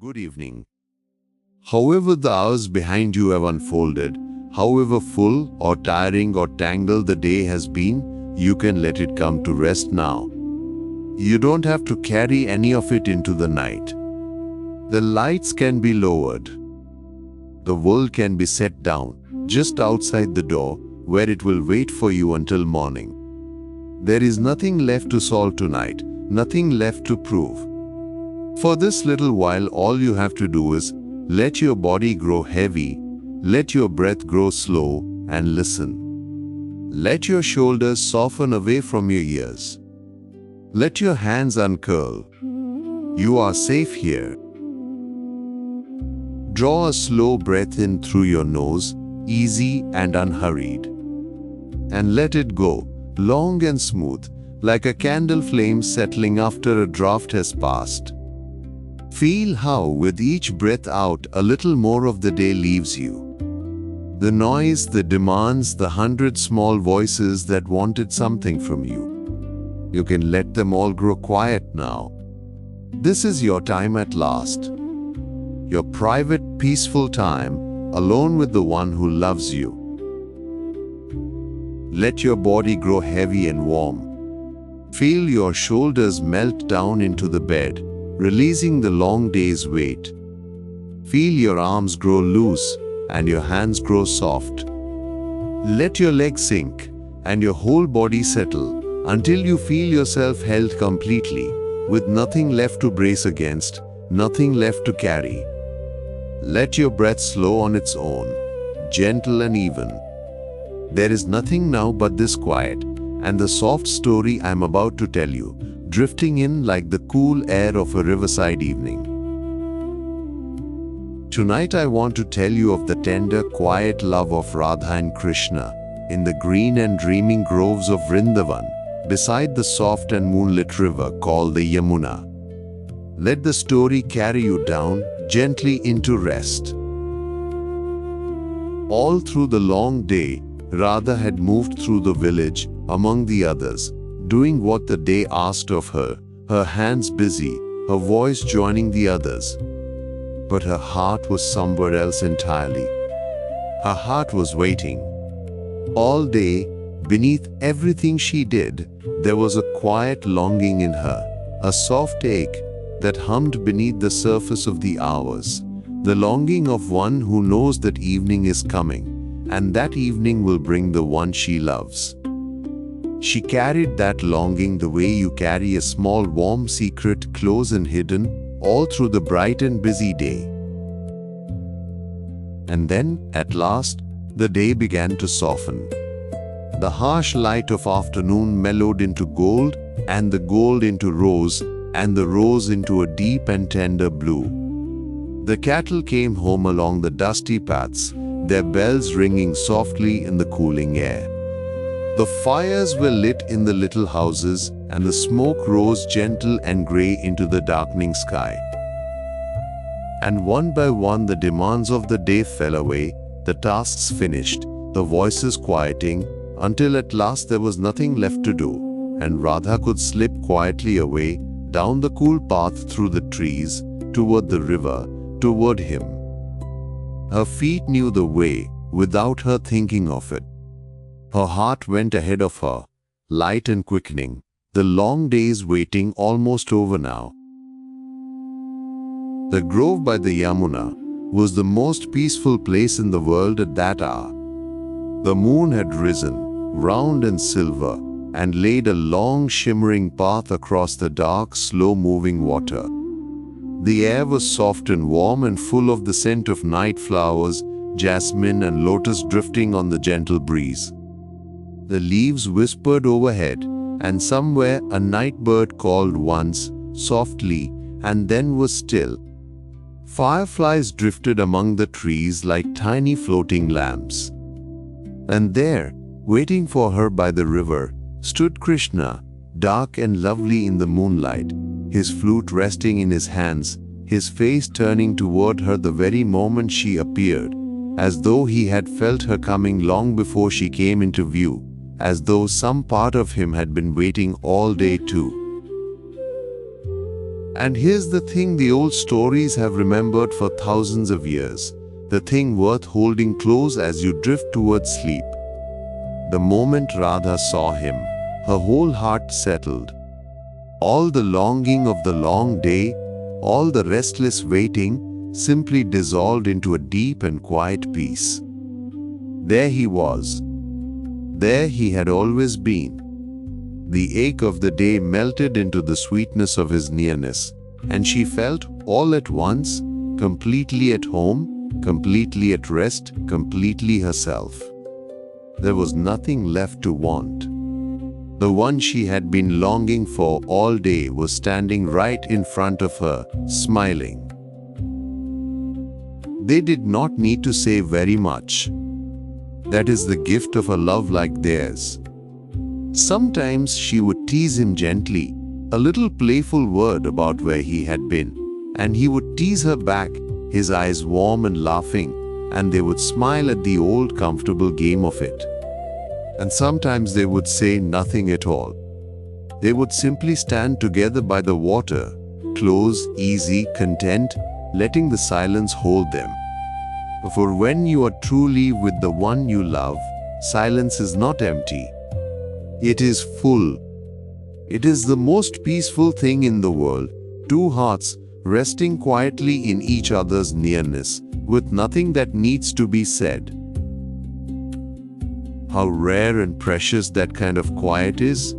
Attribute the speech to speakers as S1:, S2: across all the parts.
S1: good evening. However the hours behind you have unfolded, however full or tiring or tangled the day has been, you can let it come to rest now. You don't have to carry any of it into the night. The lights can be lowered. The world can be set down, just outside the door, where it will wait for you until morning. There is nothing left to solve tonight, nothing left to prove. For this little while, all you have to do is let your body grow heavy, let your breath grow slow, and listen. Let your shoulders soften away from your ears. Let your hands uncurl. You are safe here. Draw a slow breath in through your nose, easy and unhurried. And let it go, long and smooth, like a candle flame settling after a draft has passed. Feel how, with each breath out, a little more of the day leaves you. The noise, the demands, the 100 small voices that wanted something from you. You can let them all grow quiet now. This is your time at last. Your private, peaceful time, alone with the one who loves you. Let your body grow heavy and warm. Feel your shoulders melt down into the bed, releasing the long day's weight. Feel your arms grow loose and your hands grow soft. Let your legs sink and your whole body settle until you feel yourself held completely, with nothing left to brace against, nothing left to carry. Let your breath slow on its own, gentle and even. There is nothing now but this quiet and the soft story I am about to tell you, drifting in like the cool air of a riverside evening. Tonight I want to tell you of the tender, quiet love of Radha and Krishna in the green and dreaming groves of Vrindavan, beside the soft and moonlit river called the Yamuna. Let the story carry you down gently into rest. All through the long day, Radha had moved through the village among the others, doing what the day asked of her, her hands busy, her voice joining the others. But her heart was somewhere else entirely. Her heart was waiting. All day, beneath everything she did, there was a quiet longing in her, a soft ache that hummed beneath the surface of the hours, the longing of one who knows that evening is coming, and that evening will bring the one she loves. She carried that longing the way you carry a small warm secret close and hidden all through the bright and busy day. And then, at last, the day began to soften. The harsh light of afternoon mellowed into gold, and the gold into rose, and the rose into a deep and tender blue. The cattle came home along the dusty paths, their bells ringing softly in the cooling air. The fires were lit in the little houses, and the smoke rose gentle and grey into the darkening sky. And one by one the demands of the day fell away, the tasks finished, the voices quieting, until at last there was nothing left to do, and Radha could slip quietly away down the cool path through the trees, toward the river, toward him. Her feet knew the way without her thinking of it. Her heart went ahead of her, light and quickening, the long day's waiting almost over now. The grove by the Yamuna was the most peaceful place in the world at that hour. The moon had risen, round and silver, and laid a long shimmering path across the dark, slow-moving water. The air was soft and warm and full of the scent of night flowers, jasmine and lotus drifting on the gentle breeze. The leaves whispered overhead, and somewhere a night bird called once, softly, and then was still. Fireflies drifted among the trees like tiny floating lamps. And there, waiting for her by the river, stood Krishna, dark and lovely in the moonlight, his flute resting in his hands, his face turning toward her the very moment she appeared, as though he had felt her coming long before she came into view, as though some part of him had been waiting all day too. And here's the thing the old stories have remembered for thousands of years, the thing worth holding close as you drift towards sleep. The moment Radha saw him, her whole heart settled. All the longing of the long day, all the restless waiting, simply dissolved into a deep and quiet peace. There he was. There he had always been. The ache of the day melted into the sweetness of his nearness, and she felt all at once, completely at home, completely at rest, completely herself. There was nothing left to want. The one she had been longing for all day was standing right in front of her, smiling. They did not need to say very much. That is the gift of a love like theirs. Sometimes she would tease him gently, a little playful word about where he had been, and he would tease her back, his eyes warm and laughing, and they would smile at the old comfortable game of it. And sometimes they would say nothing at all. They would simply stand together by the water, close, easy, content, letting the silence hold them. For when you are truly with the one you love, silence is not empty. It is full. It is the most peaceful thing in the world, two hearts resting quietly in each other's nearness, with nothing that needs to be said. How rare and precious that kind of quiet is.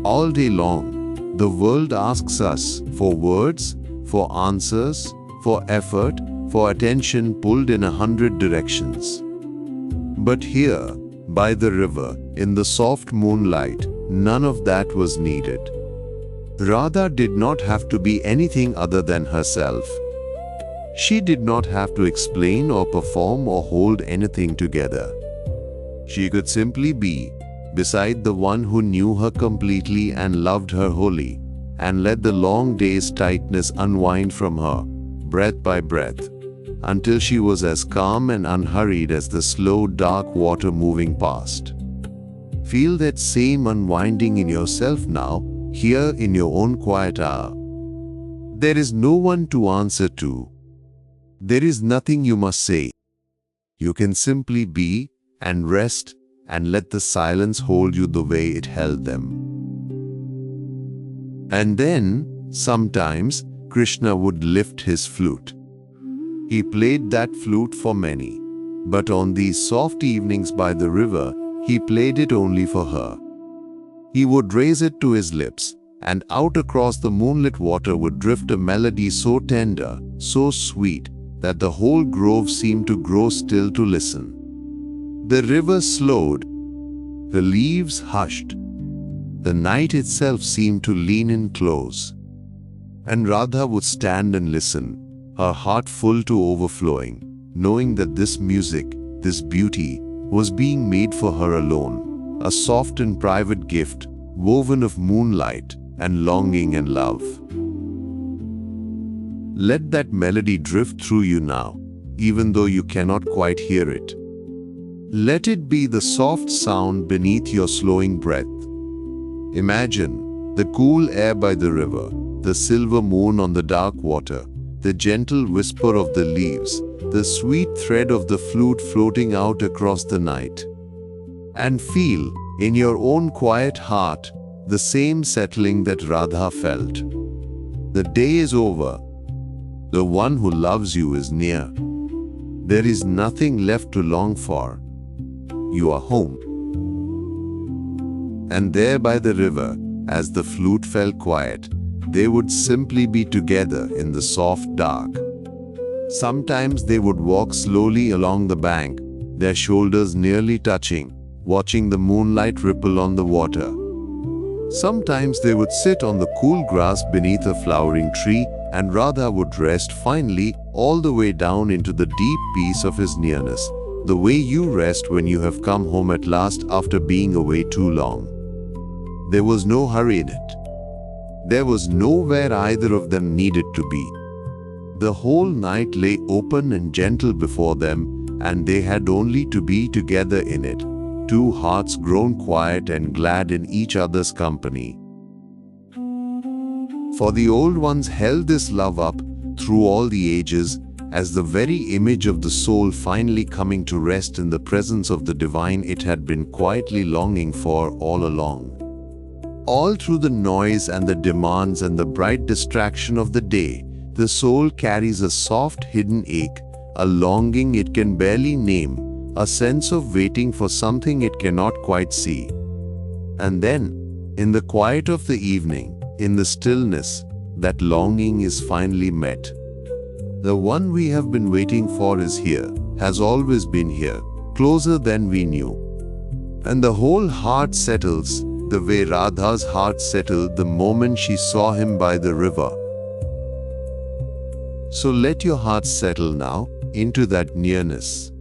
S1: All day long, the world asks us for words, for answers, for effort, for attention pulled in 100 directions. But here, by the river, in the soft moonlight, none of that was needed. Radha did not have to be anything other than herself. She did not have to explain or perform or hold anything together. She could simply be beside the one who knew her completely and loved her wholly, and let the long day's tightness unwind from her, breath by breath, until she was as calm and unhurried as the slow, dark water moving past. Feel that same unwinding in yourself now, here in your own quiet hour. There is no one to answer to. There is nothing you must say. You can simply be and rest and let the silence hold you the way it held them. And then, sometimes, Krishna would lift his flute. He played that flute for many, but on these soft evenings by the river, he played it only for her. He would raise it to his lips, and out across the moonlit water would drift a melody so tender, so sweet, that the whole grove seemed to grow still to listen. The river slowed, the leaves hushed, the night itself seemed to lean in close. And Radha would stand and listen, her heart full to overflowing, knowing that this music, this beauty, was being made for her alone, a soft and private gift, woven of moonlight and longing and love. Let that melody drift through you now, even though you cannot quite hear it. Let it be the soft sound beneath your slowing breath. Imagine the cool air by the river, the silver moon on the dark water, the gentle whisper of the leaves, the sweet thread of the flute floating out across the night. And feel, in your own quiet heart, the same settling that Radha felt. The day is over. The one who loves you is near. There is nothing left to long for. You are home. And there by the river, as the flute fell quiet, they would simply be together in the soft dark. Sometimes they would walk slowly along the bank, their shoulders nearly touching, watching the moonlight ripple on the water. Sometimes they would sit on the cool grass beneath a flowering tree, and Radha would rest finally all the way down into the deep peace of his nearness, the way you rest when you have come home at last after being away too long. There was no hurry in it. There was nowhere either of them needed to be. The whole night lay open and gentle before them, and they had only to be together in it, two hearts grown quiet and glad in each other's company. For the old ones held this love up through all the ages as the very image of the soul finally coming to rest in the presence of the divine it had been quietly longing for all along. All through the noise and the demands and the bright distraction of the day, the soul carries a soft hidden ache, a longing it can barely name, a sense of waiting for something it cannot quite see. And then, in the quiet of the evening, in the stillness, that longing is finally met. The one we have been waiting for is here, has always been here, closer than we knew. And the whole heart settles, the way Radha's heart settled the moment she saw him by the river. So let your heart settle now into that nearness.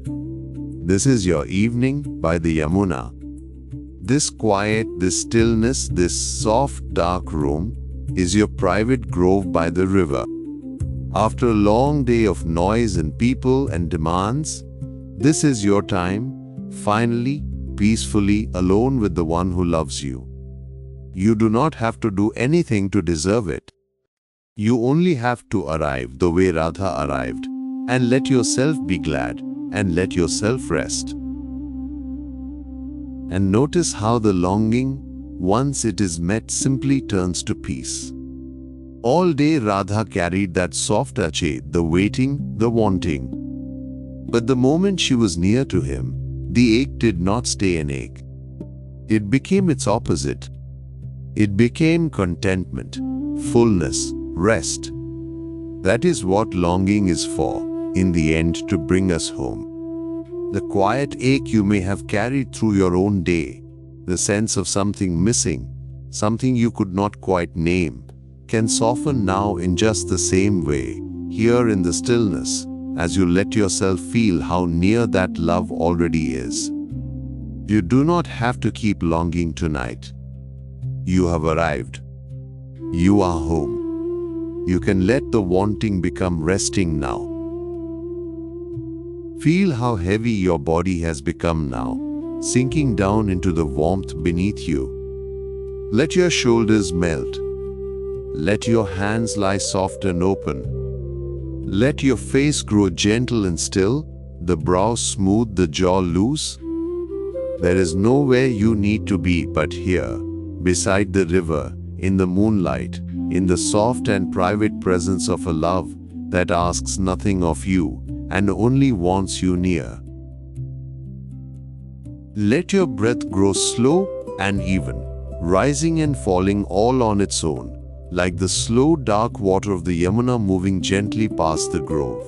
S1: This is your evening by the Yamuna. This quiet, this stillness, this soft, dark room is your private grove by the river. After a long day of noise and people and demands, this is your time, finally, peacefully alone with the one who loves you. You do not have to do anything to deserve it. You only have to arrive the way Radha arrived, and let yourself be glad, and let yourself rest. And notice how the longing, once it is met, simply turns to peace. All day Radha carried that soft ache, the waiting, the wanting. But the moment she was near to him, the ache did not stay an ache. It became its opposite. It became contentment, fullness, rest. That is what longing is for, in the end, to bring us home. The quiet ache you may have carried through your own day, the sense of something missing, something you could not quite name, can soften now in just the same way, here in the stillness, as you let yourself feel how near that love already is. You do not have to keep longing tonight. You have arrived. You are home. You can let the wanting become resting now. Feel how heavy your body has become now, sinking down into the warmth beneath you. Let your shoulders melt. Let your hands lie soft and open. Let your face grow gentle and still, the brow smooth, the jaw loose. There is nowhere you need to be but here, beside the river, in the moonlight, in the soft and private presence of a love that asks nothing of you and only wants you near. Let your breath grow slow and even, rising and falling all on its own, like the slow dark water of the Yamuna moving gently past the grove.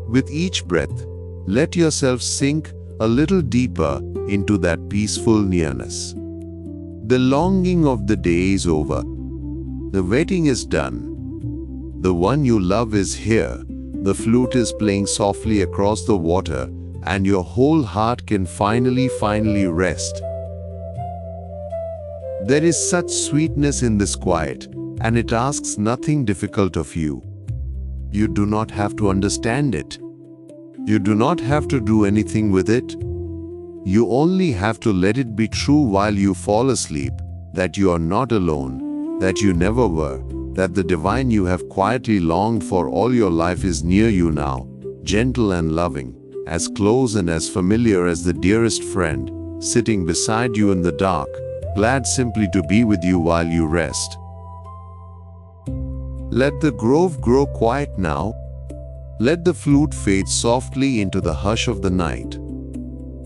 S1: With each breath, let yourself sink a little deeper into that peaceful nearness. The longing of the day is over. The waiting is done. The one you love is here. The flute is playing softly across the water, and your whole heart can finally rest. There is such sweetness in this quiet, and it asks nothing difficult of you. You do not have to understand it. You do not have to do anything with it. You only have to let it be true while you fall asleep, that you are not alone, that you never were, that the divine you have quietly longed for all your life is near you now, gentle and loving, as close and as familiar as the dearest friend, sitting beside you in the dark, glad simply to be with you while you rest. Let the grove grow quiet now. Let the flute fade softly into the hush of the night.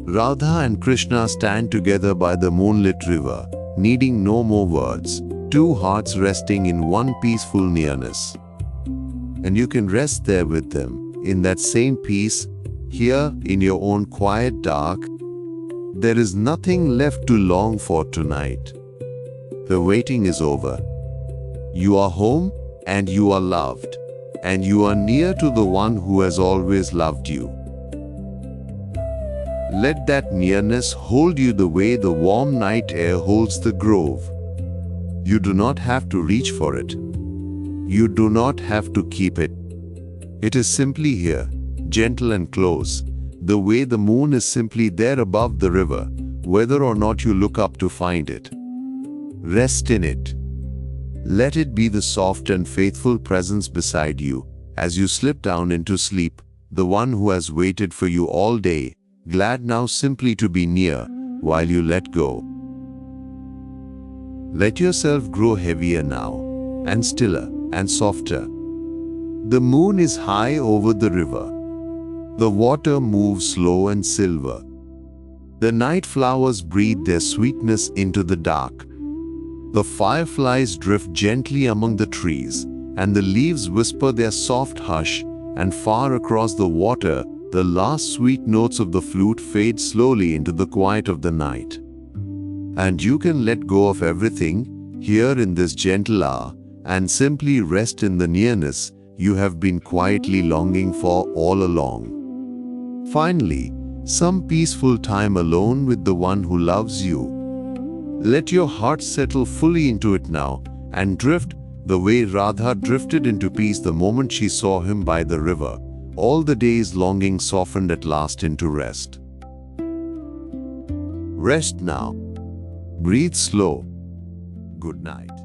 S1: Radha and Krishna stand together by the moonlit river, needing no more words, two hearts resting in one peaceful nearness. And you can rest there with them, in that same peace, here in your own quiet dark. There is nothing left to long for tonight. The waiting is over. You are home, and you are loved, and you are near to the one who has always loved you. Let that nearness hold you the way the warm night air holds the grove. You do not have to reach for it. You do not have to keep it. It is simply here, gentle and close, the way the moon is simply there above the river, whether or not you look up to find it. Rest in it. Let it be the soft and faithful presence beside you as you slip down into sleep, the one who has waited for you all day, glad now simply to be near while you let go. Let yourself grow heavier now, and stiller and softer. The moon is high over the river. The water moves slow and silver. The night flowers breathe their sweetness into the dark. The fireflies drift gently among the trees, and the leaves whisper their soft hush, and far across the water, the last sweet notes of the flute fade slowly into the quiet of the night. And you can let go of everything here in this gentle hour and simply rest in the nearness you have been quietly longing for all along. Finally, some peaceful time alone with the one who loves you. Let your heart settle fully into it now and drift the way Radha drifted into peace the moment she saw him by the river. All the day's longing softened at last into rest. Rest now. Breathe slow. Good night.